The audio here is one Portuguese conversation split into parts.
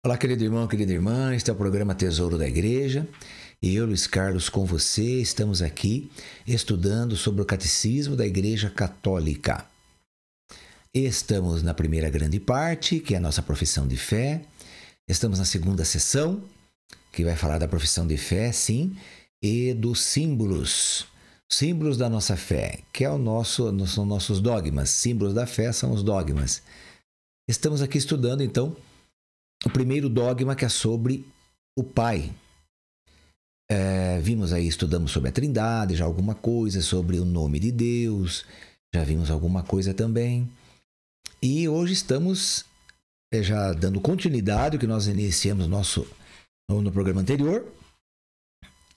Olá, querido irmão, querida irmã, este é o programa Tesouro da Igreja e eu, Luiz Carlos, com você, estamos aqui estudando sobre o Catecismo da Igreja Católica. Estamos na primeira grande parte, que é a nossa profissão de fé. Estamos na segunda sessão, que vai falar da profissão de fé, sim, e dos símbolos da nossa fé, que são nossos dogmas. Símbolos da fé são os dogmas. Estamos aqui estudando, então, o primeiro dogma, que é sobre o Pai. Vimos aí, estudamos sobre a Trindade, já alguma coisa, sobre o nome de Deus, já vimos alguma coisa também. E hoje estamos já dando continuidade ao que nós iniciamos no programa anterior,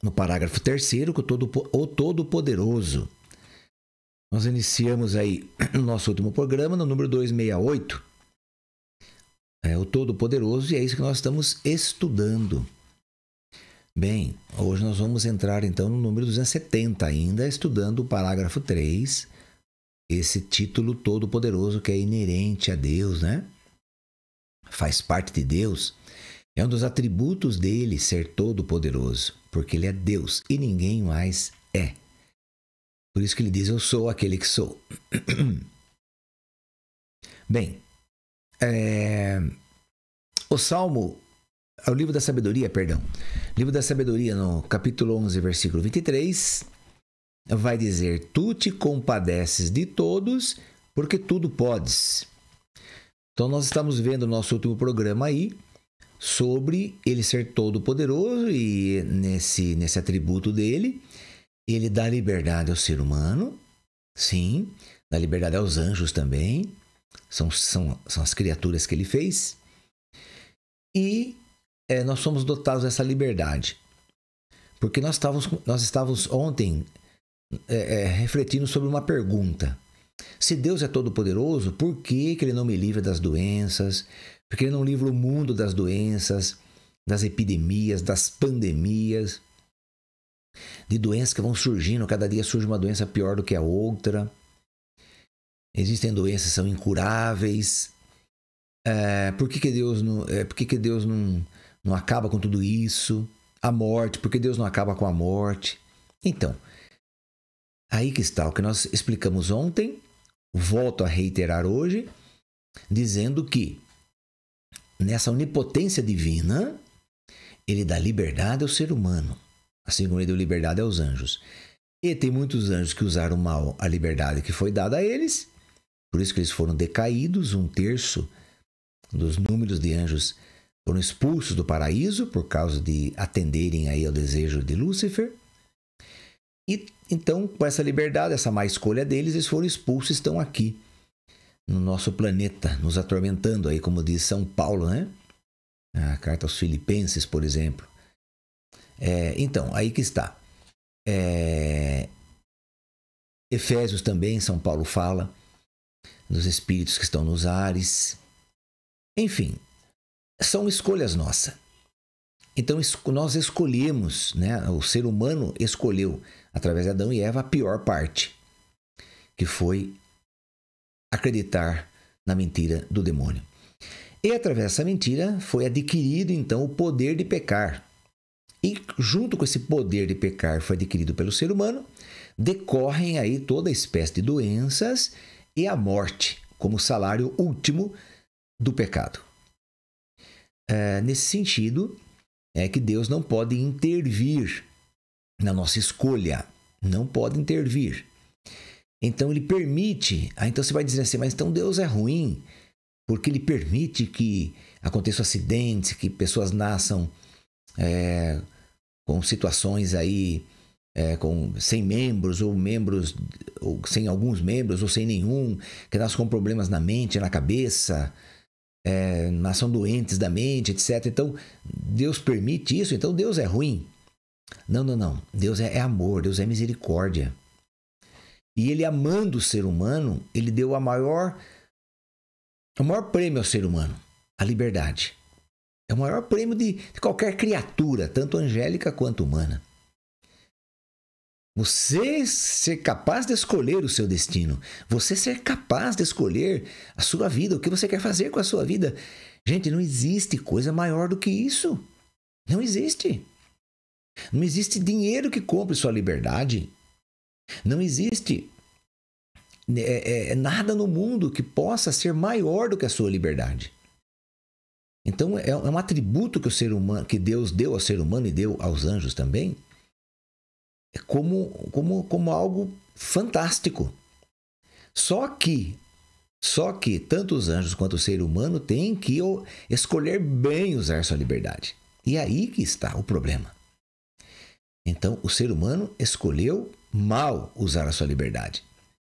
no parágrafo 3º, o Todo-Poderoso. Nós iniciamos aí no nosso último programa, no número 268, o Todo-Poderoso, e é isso que nós estamos estudando. Bem, hoje nós vamos entrar então no número 270 ainda, estudando o parágrafo 3, esse título Todo-Poderoso que é inerente a Deus, né? Faz parte de Deus. É um dos atributos dele ser todo-poderoso, porque ele é Deus e ninguém mais é. Por isso que ele diz, eu sou aquele que sou. Bem, o livro da sabedoria, livro da sabedoria no capítulo 11, versículo 23, vai dizer, tu te compadeces de todos, porque tudo podes. Então nós estamos vendo no nosso último programa aí, sobre ele ser todo poderoso e nesse atributo dele, ele dá liberdade ao ser humano, sim, dá liberdade aos anjos também, são as criaturas que ele fez, e nós somos dotados dessa liberdade, porque nós estávamos ontem refletindo sobre uma pergunta. Se Deus é todo poderoso, por que ele não me livra das doenças? Por que ele não livra o mundo das doenças, das epidemias, das pandemias, de doenças que vão surgindo, cada dia surge uma doença pior do que a outra. Existem doenças que são incuráveis. Por que Deus não acaba com tudo isso? A morte, por que Deus não acaba com a morte? Então, aí que está o que nós explicamos ontem, volto a reiterar hoje, dizendo que nessa onipotência divina, ele dá liberdade ao ser humano, assim como ele deu liberdade aos anjos. E tem muitos anjos que usaram mal a liberdade que foi dada a eles, por isso que eles foram decaídos, 1/3 dos números de anjos foram expulsos do paraíso por causa de atenderem aí ao desejo de Lúcifer. E então, com essa liberdade, essa má escolha deles, eles foram expulsos e estão aqui no nosso planeta, nos atormentando aí, como diz São Paulo, né? A carta aos Filipenses, por exemplo. Então, aí que está. Efésios também, São Paulo fala dos espíritos que estão nos ares. Enfim, são escolhas nossas. Então, nós escolhemos, né? O ser humano escolheu, através de Adão e Eva, a pior parte, que foi acreditar na mentira do demônio. E através dessa mentira foi adquirido, então, o poder de pecar. E junto com esse poder de pecar foi adquirido pelo ser humano, decorrem aí toda espécie de doenças e a morte como salário último do pecado. Nesse sentido, é que Deus não pode intervir na nossa escolha. Não pode intervir. Então ele permite. Então você vai dizer assim, mas então Deus é ruim, porque ele permite que aconteçam acidentes, que pessoas nasçam com situações aí, sem membros, ou sem alguns membros, ou sem nenhum, que nasçam com problemas na mente, na cabeça, nasçam doentes da mente, etc. Então, Deus permite isso, então Deus é ruim. Não. Deus é amor, Deus é misericórdia. E ele, amando o ser humano, ele deu o maior prêmio ao ser humano, a liberdade. É o maior prêmio de qualquer criatura, tanto angélica quanto humana. Você ser capaz de escolher o seu destino. Você ser capaz de escolher a sua vida, o que você quer fazer com a sua vida. Gente, não existe coisa maior do que isso. Não existe. Não existe dinheiro que compre sua liberdade. Não existe nada no mundo que possa ser maior do que a sua liberdade. Então é um atributo que o ser humano, que Deus deu ao ser humano e deu aos anjos também, como algo fantástico. Só que tanto os anjos quanto o ser humano têm que escolher bem usar sua liberdade. E aí que está o problema. Então, o ser humano escolheu mal usar a sua liberdade.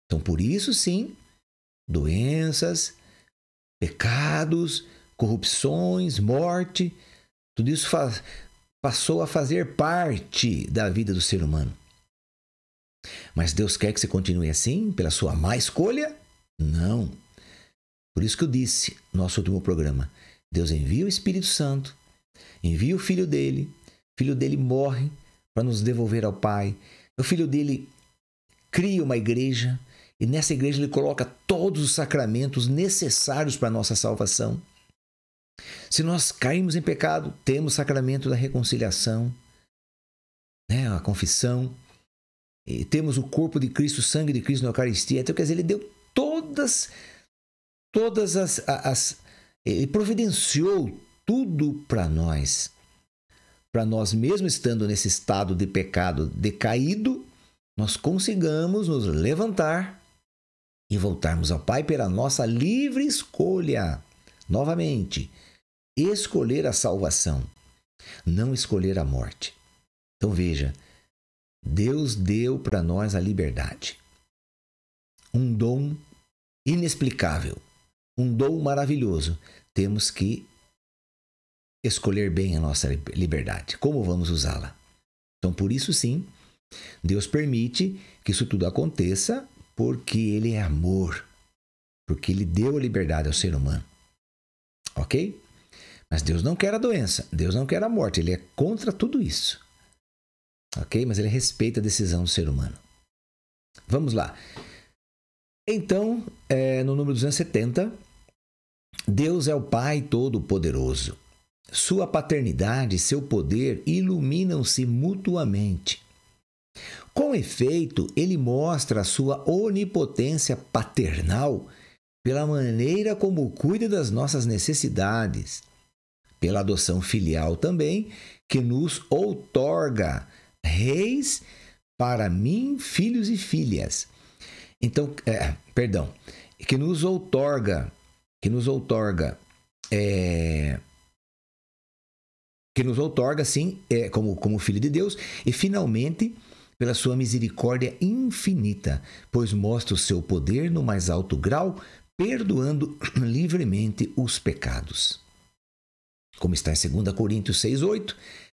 Então, por isso, sim, doenças, pecados, corrupções, morte, tudo isso passou a fazer parte da vida do ser humano. Mas Deus quer que você continue assim, pela sua má escolha? Não. Por isso que eu disse no nosso último programa, Deus envia o Espírito Santo, envia o Filho dele morre para nos devolver ao Pai. O Filho dele cria uma igreja e nessa igreja ele coloca todos os sacramentos necessários para a nossa salvação. Se nós cairmos em pecado, temos o sacramento da reconciliação, a confissão, e temos o corpo de Cristo, o sangue de Cristo na Eucaristia. Então, quer dizer, ele deu todas ele providenciou tudo para nós mesmo estando nesse estado de pecado decaído, nós consigamos nos levantar e voltarmos ao Pai pela nossa livre escolha. Novamente, escolher a salvação, não escolher a morte. Então veja, Deus deu para nós a liberdade. Um dom inexplicável, um dom maravilhoso. Temos que escolher bem a nossa liberdade. Como vamos usá-la? Então, por isso sim, Deus permite que isso tudo aconteça porque Ele é amor, porque Ele deu a liberdade ao ser humano. Ok? Mas Deus não quer a doença, Deus não quer a morte, Ele é contra tudo isso. Ok? Mas Ele respeita a decisão do ser humano. Vamos lá. Então, no número 270, Deus é o Pai Todo-Poderoso. Sua paternidade e seu poder iluminam-se mutuamente. Com efeito, ele mostra a sua onipotência paternal pela maneira como cuida das nossas necessidades, pela adoção filial também, que nos outorga reis para mim, filhos e filhas. Então, que nos outorga sim, como filho de Deus, e finalmente pela sua misericórdia infinita, pois mostra o seu poder no mais alto grau, perdoando livremente os pecados. Como está em 2 Coríntios 6:8,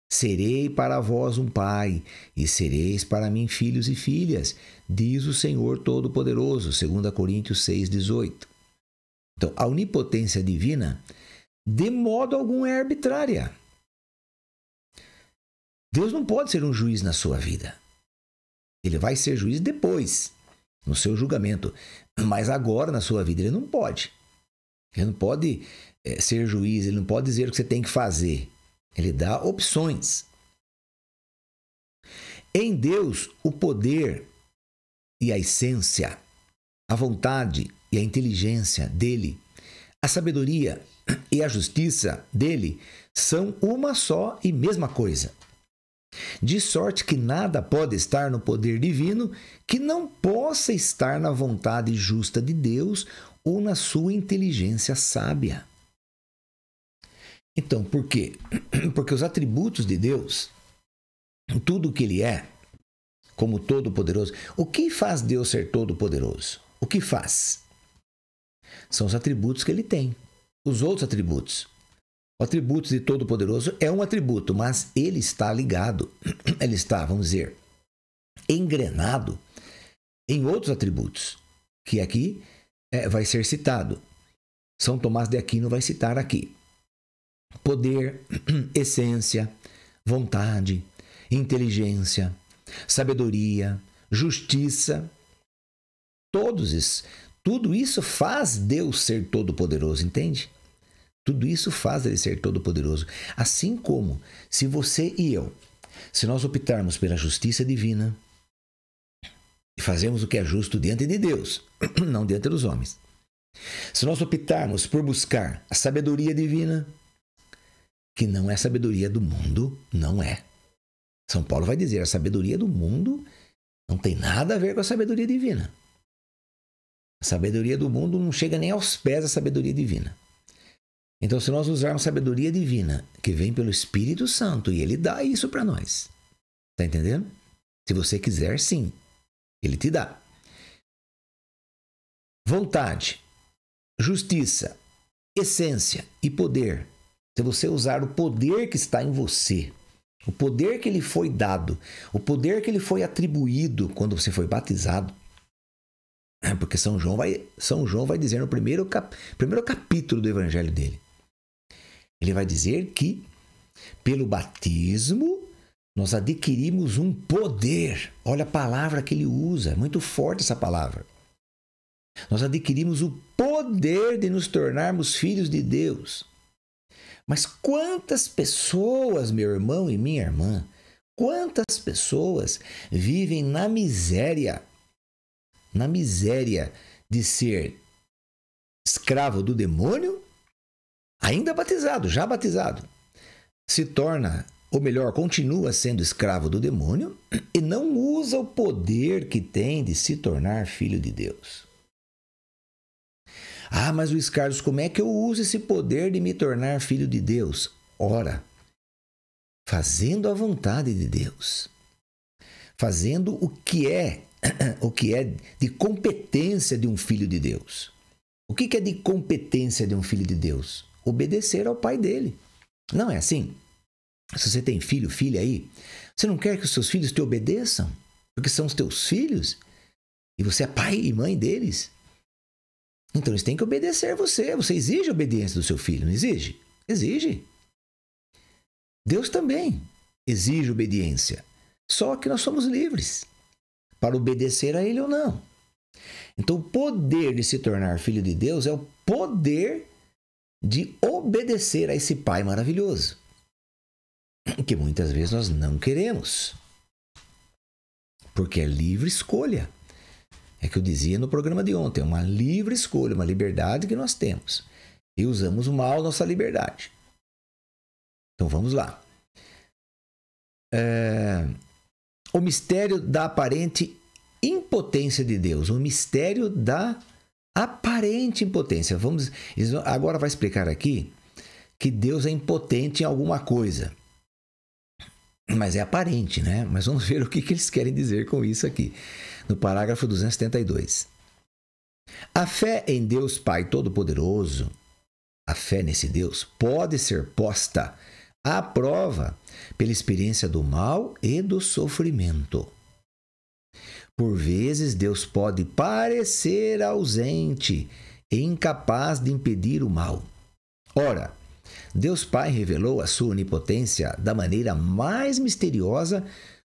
serei para vós um pai, e sereis para mim filhos e filhas, diz o Senhor Todo-Poderoso, 2 Coríntios 6:18. Então, a onipotência divina, de modo algum, é arbitrária. Deus não pode ser um juiz na sua vida. Ele vai ser juiz depois, no seu julgamento. Mas agora, na sua vida, ele não pode. Ele não pode ser juiz, ele não pode dizer o que você tem que fazer. Ele dá opções. Em Deus, o poder e a essência, a vontade e a inteligência dele, a sabedoria e a justiça dele são uma só e mesma coisa. De sorte que nada pode estar no poder divino que não possa estar na vontade justa de Deus ou na sua inteligência sábia. Então, por quê? Porque os atributos de Deus, tudo o que Ele é, como todo-poderoso, o que faz Deus ser todo-poderoso? O que faz? São os atributos que Ele tem. Os outros atributos. O atributo de Todo-Poderoso é um atributo, mas ele está ligado, ele está, vamos dizer, engrenado em outros atributos, que aqui vai ser citado. São Tomás de Aquino vai citar aqui. Poder, essência, vontade, inteligência, sabedoria, justiça. Tudo isso faz Deus ser todo-poderoso, entende? Tudo isso faz ele ser todo-poderoso. Assim como se você e eu, se nós optarmos pela justiça divina e fazermos o que é justo diante de Deus, não diante dos homens. Se nós optarmos por buscar a sabedoria divina, que não é a sabedoria do mundo, não é. São Paulo vai dizer, a sabedoria do mundo não tem nada a ver com a sabedoria divina. A sabedoria do mundo não chega nem aos pés da sabedoria divina. Então, se nós usarmos sabedoria divina, que vem pelo Espírito Santo, e Ele dá isso para nós. Está entendendo? Se você quiser, sim. Ele te dá. Vontade, justiça, essência e poder. Se você usar o poder que está em você, o poder que lhe foi dado, o poder que lhe foi atribuído quando você foi batizado, porque São João vai dizer no primeiro capítulo do evangelho dele. Ele vai dizer que, pelo batismo, nós adquirimos um poder. Olha a palavra que ele usa, é muito forte essa palavra. Nós adquirimos o poder de nos tornarmos filhos de Deus. Mas quantas pessoas, meu irmão e minha irmã, quantas pessoas vivem na miséria de ser escravo do demônio, ainda batizado, já batizado, se torna, ou melhor, continua sendo escravo do demônio e não usa o poder que tem de se tornar filho de Deus. Ah, mas Luiz Carlos, como é que eu uso esse poder de me tornar filho de Deus? Ora, fazendo a vontade de Deus, fazendo o que é de competência de um filho de Deus. O que é de competência de um filho de Deus? Obedecer ao pai dele. Não é assim? Se você tem filho, filha aí, você não quer que os seus filhos te obedeçam? Porque são os teus filhos? E você é pai e mãe deles? Então eles têm que obedecer você. Você exige a obediência do seu filho, não exige? Exige. Deus também exige obediência. Só que nós somos livres para obedecer a ele ou não. Então o poder de se tornar filho de Deus é o poder de obedecer a esse Pai maravilhoso, que muitas vezes nós não queremos, porque é livre escolha. É que eu dizia no programa de ontem, é uma livre escolha, uma liberdade que nós temos. E usamos mal nossa liberdade. Então vamos lá. O mistério da aparente impotência de Deus. O mistério da aparente impotência. Agora vai explicar aqui que Deus é impotente em alguma coisa. Mas é aparente, né? Mas vamos ver o que eles querem dizer com isso aqui. No parágrafo 272. A fé em Deus Pai Todo-Poderoso, a fé nesse Deus, pode ser posta à prova pela experiência do mal e do sofrimento. Por vezes, Deus pode parecer ausente e incapaz de impedir o mal. Ora, Deus Pai revelou a sua onipotência da maneira mais misteriosa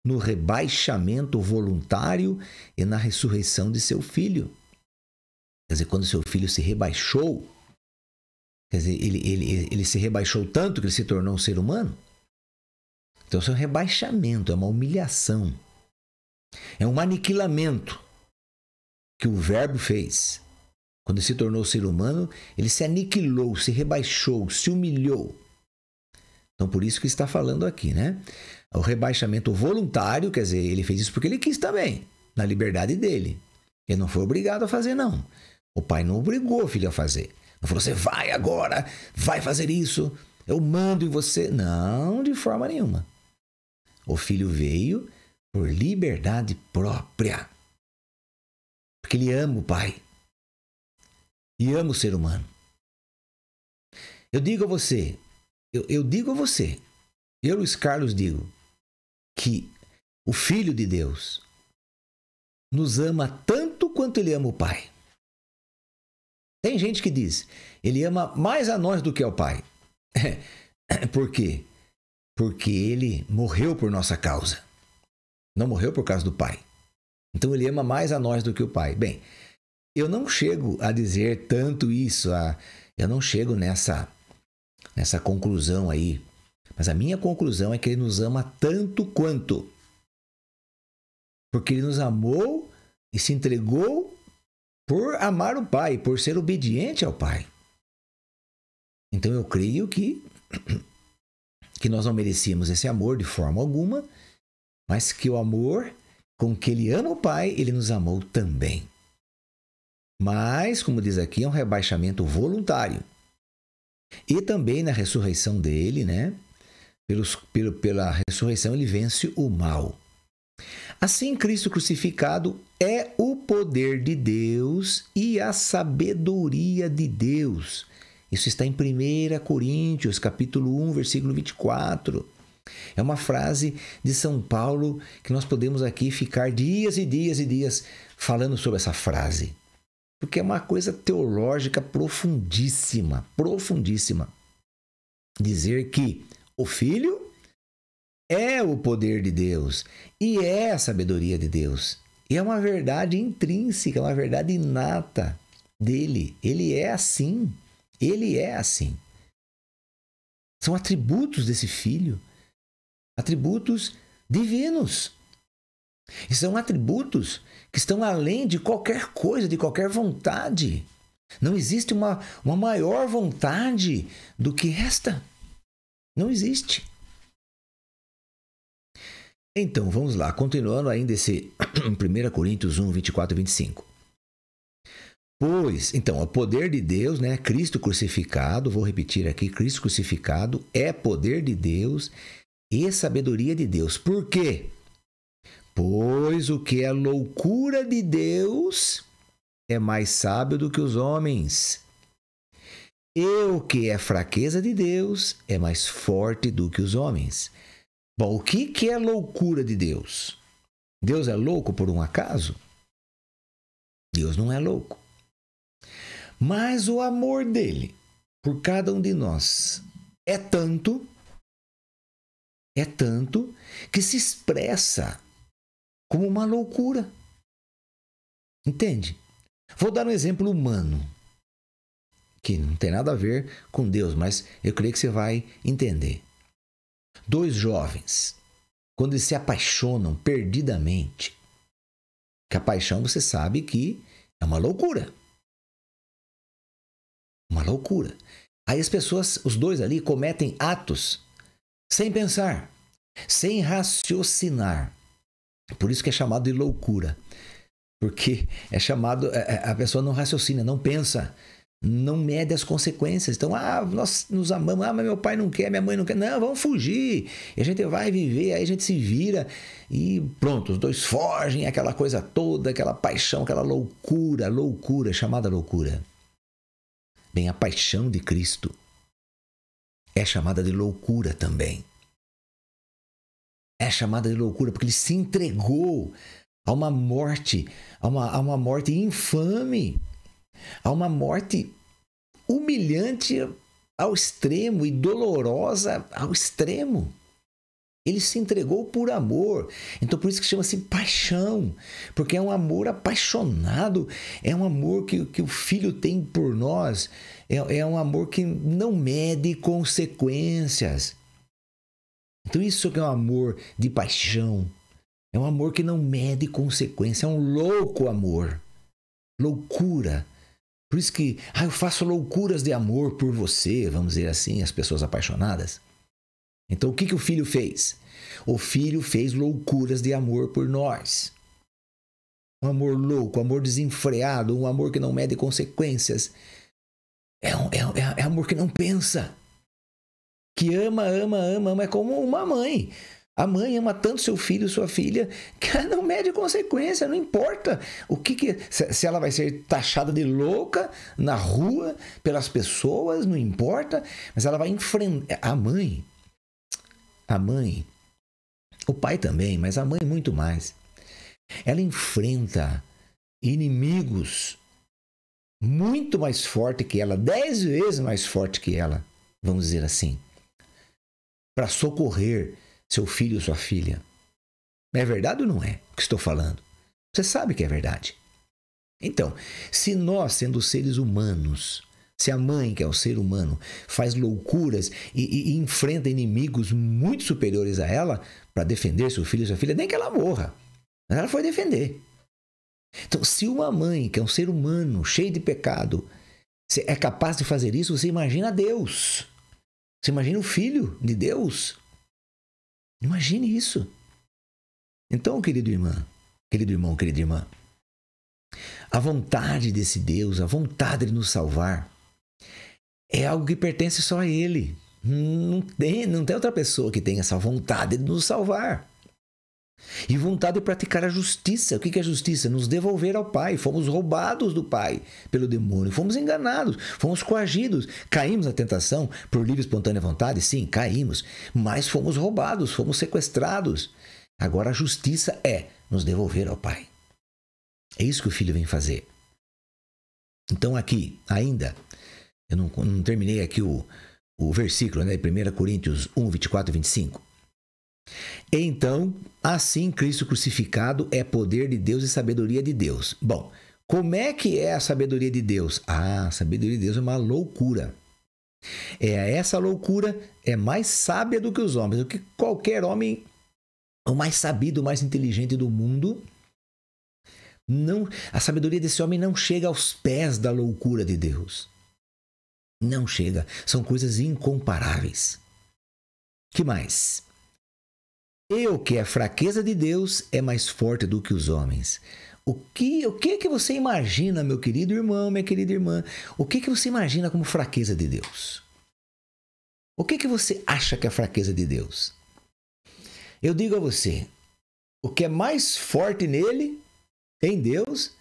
no rebaixamento voluntário e na ressurreição de seu filho. Quer dizer, quando seu filho se rebaixou, quer dizer, ele se rebaixou tanto que ele se tornou um ser humano. Então, isso é um rebaixamento, é uma humilhação. É um aniquilamento que o Verbo fez. Quando ele se tornou ser humano, ele se aniquilou, se rebaixou, se humilhou. Então, por isso que está falando aqui, né? O rebaixamento voluntário, quer dizer, ele fez isso porque ele quis também, na liberdade dele. Ele não foi obrigado a fazer, não. O pai não obrigou o filho a fazer. Não falou, você vai agora, vai fazer isso, eu mando em você. Não, de forma nenhuma. O filho veio por liberdade própria. Porque ele ama o pai. E ama o ser humano. Eu digo a você, eu, Luiz Carlos, digo que o Filho de Deus nos ama tanto quanto ele ama o Pai. Tem gente que diz, ele ama mais a nós do que ao Pai. Por quê? Porque ele morreu por nossa causa. Não morreu por causa do Pai. Então ele ama mais a nós do que o Pai. Bem, eu não chego a dizer tanto isso, eu não chego nessa nessa conclusão aí. Mas a minha conclusão é que Ele nos ama tanto quanto. Porque Ele nos amou e se entregou por amar o Pai, por ser obediente ao Pai. Então eu creio que nós não merecíamos esse amor de forma alguma, mas que o amor com que Ele ama o Pai, Ele nos amou também. Mas, como diz aqui, é um rebaixamento voluntário. E também na ressurreição dele, né? Pela ressurreição, ele vence o mal. Assim, Cristo crucificado é o poder de Deus e a sabedoria de Deus. Isso está em 1 Coríntios, capítulo 1, versículo 24. É uma frase de São Paulo que nós podemos aqui ficar dias e dias e dias falando sobre essa frase. Porque é uma coisa teológica profundíssima, profundíssima. Dizer que o Filho é o poder de Deus e é a sabedoria de Deus. E é uma verdade intrínseca, uma verdade inata dele. Ele é assim. Ele é assim. São atributos desse Filho, atributos divinos. E são atributos que estão além de qualquer coisa, de qualquer vontade. Não existe uma maior vontade do que esta. Não existe. Então, vamos lá. Continuando ainda esse 1 Coríntios 1, 24 e 25. Pois, então, o poder de Deus, né? Cristo crucificado, vou repetir aqui, Cristo crucificado é poder de Deus e sabedoria de Deus. Por quê? Pois o que é loucura de Deus é mais sábio do que os homens. E o que é fraqueza de Deus é mais forte do que os homens. Bom, o que é loucura de Deus? Deus é louco por um acaso? Deus não é louco. Mas o amor dele por cada um de nós é tanto que se expressa como uma loucura. Entende? Vou dar um exemplo humano, que não tem nada a ver com Deus, mas eu creio que você vai entender. 2 jovens, quando eles se apaixonam perdidamente, que a paixão você sabe que é uma loucura. Uma loucura. Aí as pessoas, os dois ali, cometem atos sem pensar, sem raciocinar. Por isso que é chamado de loucura. Porque é chamado, a pessoa não raciocina, não pensa, não mede as consequências. Então, nós nos amamos, mas meu pai não quer, minha mãe não quer. Não, vamos fugir. E a gente vai viver, aí a gente se vira e pronto, os dois fogem, aquela coisa toda, aquela paixão, aquela loucura, chamada loucura. Bem, a paixão de Cristo é chamada de loucura também. É chamada de loucura porque ele se entregou a uma morte, a uma morte infame, a uma morte humilhante ao extremo e dolorosa ao extremo. Ele se entregou por amor. Então por isso que chama-se paixão, porque é um amor apaixonado, é um amor que o Filho tem por nós, é um amor que não mede consequências. Então isso que é um amor de paixão, é um amor que não mede consequência, é um louco amor, loucura. Por isso que eu faço loucuras de amor por você, vamos dizer assim, as pessoas apaixonadas. Então o que o Filho fez? O Filho fez loucuras de amor por nós. Um amor louco, um amor desenfreado, um amor que não mede consequências. É amor que não pensa. Que ama, é como uma mãe. A mãe ama tanto seu filho, sua filha, que ela não mede consequência, não importa se ela vai ser taxada de louca na rua pelas pessoas, não importa, mas ela vai enfrentar. A mãe, o pai também, mas a mãe muito mais. Ela enfrenta inimigos muito mais forte que ela, 10 vezes mais forte que ela, vamos dizer assim, para socorrer seu filho ou sua filha. É verdade ou não é o que estou falando? Você sabe que é verdade. Então, se nós, sendo seres humanos, Se a mãe, que é o ser humano, faz loucuras e enfrenta inimigos muito superiores a ela para defender seu filho e sua filha, nem que ela morra, mas ela foi defender. Então, se uma mãe, que é um ser humano cheio de pecado, é capaz de fazer isso, você imagina Deus. Você imagina o Filho de Deus. Imagine isso. Então, querido irmão, querida irmã, a vontade desse Deus, a vontade de nos salvar, é algo que pertence só a Ele. Não tem outra pessoa que tenha essa vontade de nos salvar. E vontade de praticar a justiça. O que é justiça? Nos devolver ao Pai. Fomos roubados do Pai pelo demônio. Fomos enganados. Fomos coagidos. Caímos na tentação por livre e espontânea vontade? Sim, caímos. Mas fomos roubados. Fomos sequestrados. Agora a justiça é nos devolver ao Pai. É isso que o Filho vem fazer. Então aqui, ainda, eu não terminei aqui o versículo, né? 1 Coríntios 1, 24 e 25. Então, assim Cristo crucificado é poder de Deus e sabedoria de Deus. Bom, como é que é a sabedoria de Deus? A sabedoria de Deus é uma loucura. Essa loucura é mais sábia do que os homens, do que qualquer homem, o mais sabido, o mais inteligente do mundo. Não, a sabedoria desse homem não chega aos pés da loucura de Deus. Não chega. São coisas incomparáveis. Que mais? E o que é fraqueza de Deus é mais forte do que os homens. O que você imagina, meu querido irmão, minha querida irmã? O que você imagina como fraqueza de Deus? O que você acha que é a fraqueza de Deus? Eu digo a você, o que é mais forte nele, em Deus,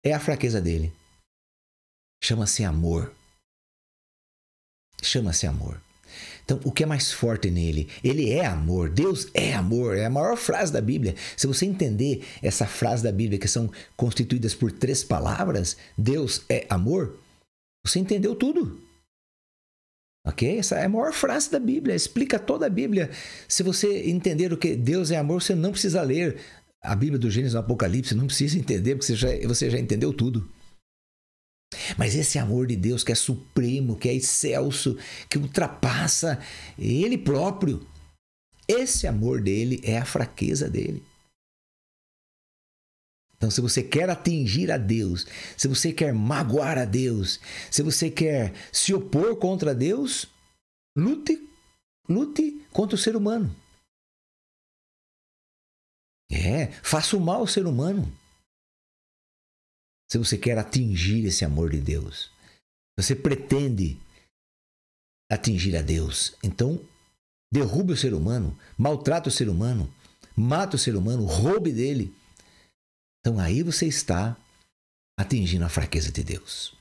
é a fraqueza dele. Chama-se amor. Chama-se amor. Então, o que é mais forte nele? Ele é amor. Deus é amor. É a maior frase da Bíblia. Se você entender essa frase da Bíblia, que são constituídas por 3 palavras, Deus é amor, você entendeu tudo. Ok? Essa é a maior frase da Bíblia. Explica toda a Bíblia. Se você entender o que Deus é amor, você não precisa ler a Bíblia do Gênesis e do Apocalipse. Não precisa entender, porque você já entendeu tudo. Mas esse amor de Deus que é supremo, que é excelso, que ultrapassa Ele próprio, esse amor dele é a fraqueza dele. Então, se você quer atingir a Deus, se você quer magoar a Deus, se você quer se opor contra Deus, lute contra o ser humano. Faça o mal ao ser humano. Se você quer atingir esse amor de Deus, você pretende atingir a Deus, então derrube o ser humano, maltrate o ser humano, mate o ser humano, roube dele. Então aí você está atingindo a fraqueza de Deus.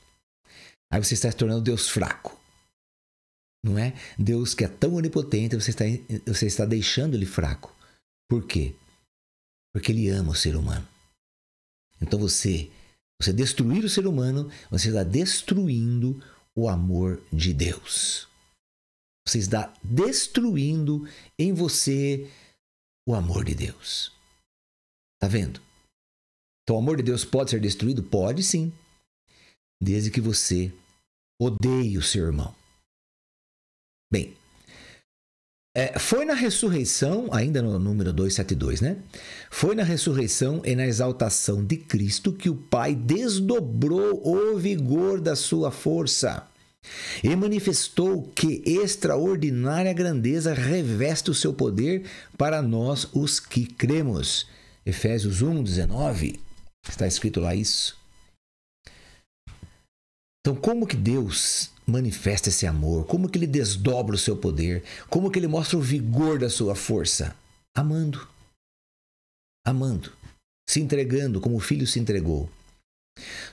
Aí você está se tornando Deus fraco. Não é? Deus que é tão onipotente, você está deixando ele fraco. Por quê? Porque ele ama o ser humano. Então você destruir o ser humano, você está destruindo o amor de Deus. Você está destruindo em você o amor de Deus. Está vendo? Então o amor de Deus pode ser destruído? Pode sim. Desde que você odeie o seu irmão. Bem, foi na ressurreição, ainda no número 272, né? Foi na ressurreição e na exaltação de Cristo que o Pai desdobrou o vigor da sua força e manifestou que extraordinária grandeza reveste o seu poder para nós os que cremos. Efésios 1:19, está escrito lá isso. Então, como que Deus manifesta esse amor? Como que ele desdobra o seu poder? Como que ele mostra o vigor da sua força? Amando. Amando. Se entregando como o Filho se entregou.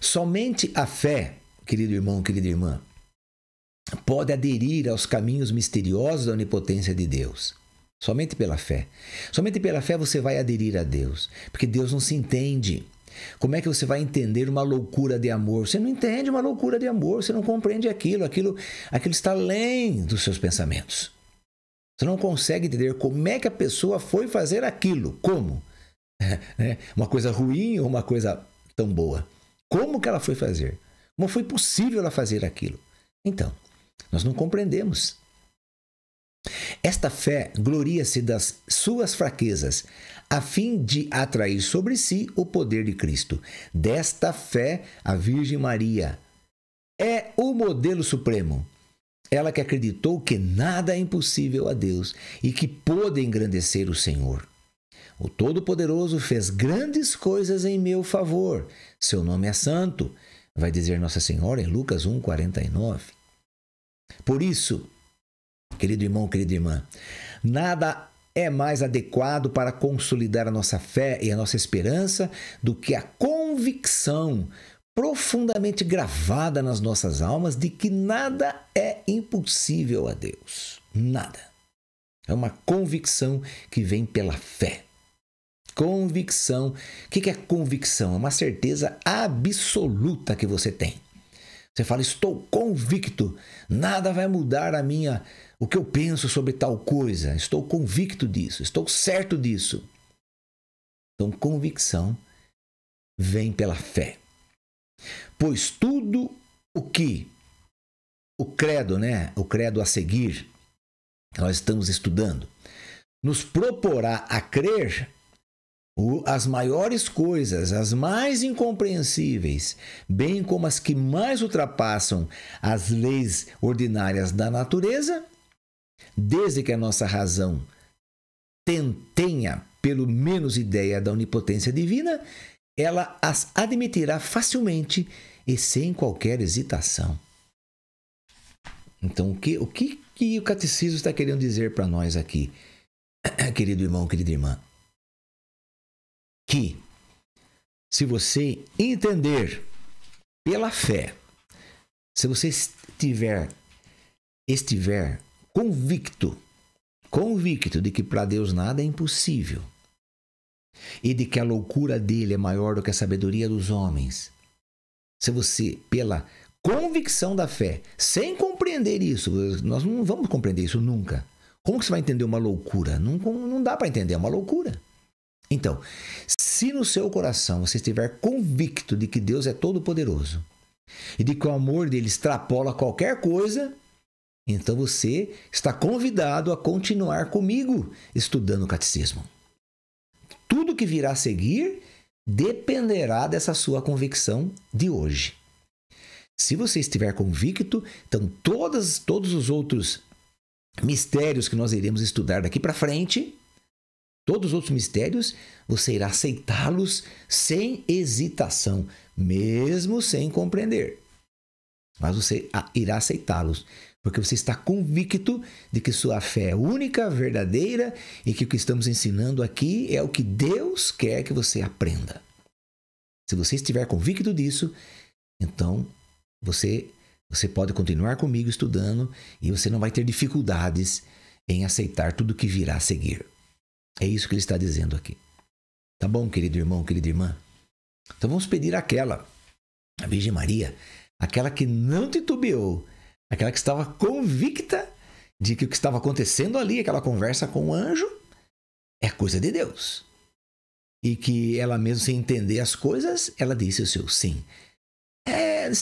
Somente a fé, querido irmão, querida irmã, pode aderir aos caminhos misteriosos da onipotência de Deus. Somente pela fé. Somente pela fé você vai aderir a Deus. Porque Deus não se entende. Como é que você vai entender uma loucura de amor? Você não entende uma loucura de amor, você não compreende aquilo está além dos seus pensamentos. Você não consegue entender como é que a pessoa foi fazer aquilo. Como? Uma coisa ruim ou uma coisa tão boa? Como que ela foi fazer? Como foi possível ela fazer aquilo? Então, nós não compreendemos. Esta fé gloria-se das suas fraquezas, a fim de atrair sobre si o poder de Cristo. Desta fé, a Virgem Maria é o modelo supremo. Ela que acreditou que nada é impossível a Deus e que pôde engrandecer o Senhor. O Todo-Poderoso fez grandes coisas em meu favor. Seu nome é santo, vai dizer Nossa Senhora em Lucas 1:49. Por isso, querido irmão, querida irmã, nada é mais adequado para consolidar a nossa fé e a nossa esperança do que a convicção profundamente gravada nas nossas almas de que nada é impossível a Deus. Nada. É uma convicção que vem pela fé. Convicção. O que é convicção? É uma certeza absoluta que você tem. Você fala, estou convicto, nada vai mudar o que eu penso sobre tal coisa. Estou convicto disso, estou certo disso. Então, convicção vem pela fé. Pois tudo o que o credo a seguir, nós estamos estudando, nos proporá a crer as maiores coisas, as mais incompreensíveis, bem como as que mais ultrapassam as leis ordinárias da natureza, desde que a nossa razão tenha pelo menos ideia da onipotência divina, ela as admitirá facilmente e sem qualquer hesitação. Então, o que o catecismo está querendo dizer para nós aqui, querido irmão, querida irmã? Que se você entender pela fé, se você estiver convicto de que para Deus nada é impossível e de que a loucura dele é maior do que a sabedoria dos homens, se você, pela convicção da fé, sem compreender isso, nós não vamos compreender isso nunca. Como que você vai entender uma loucura? Não dá para entender, é uma loucura. Então, se no seu coração você estiver convicto de que Deus é todo-poderoso e de que o amor dele extrapola qualquer coisa, então você está convidado a continuar comigo estudando o catecismo. Tudo que virá a seguir dependerá dessa sua convicção de hoje. Se você estiver convicto, então todos os outros mistérios que nós iremos estudar daqui para frente, todos os outros mistérios, você irá aceitá-los sem hesitação, mesmo sem compreender. Mas você irá aceitá-los, porque você está convicto de que sua fé é única, verdadeira e que o que estamos ensinando aqui é o que Deus quer que você aprenda. Se você estiver convicto disso, então você pode continuar comigo estudando e você não vai ter dificuldades em aceitar tudo que virá a seguir. É isso que ele está dizendo aqui. Tá bom, querido irmão, querida irmã? Então vamos pedir àquela, a Virgem Maria, aquela que não titubeou, aquela que estava convicta de que o que estava acontecendo ali, aquela conversa com o anjo, é coisa de Deus. E que ela mesmo, sem entender as coisas, ela disse o seu sim.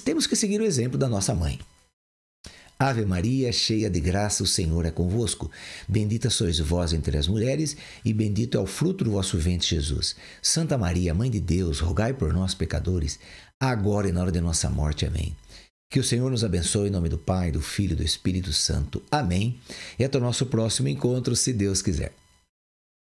Temos que seguir o exemplo da nossa mãe. Ave Maria, cheia de graça, o Senhor é convosco. Bendita sois vós entre as mulheres, e bendito é o fruto do vosso ventre, Jesus. Santa Maria, Mãe de Deus, rogai por nós, pecadores, agora e na hora de nossa morte. Amém. Que o Senhor nos abençoe em nome do Pai, do Filho e do Espírito Santo. Amém. E até o nosso próximo encontro, se Deus quiser.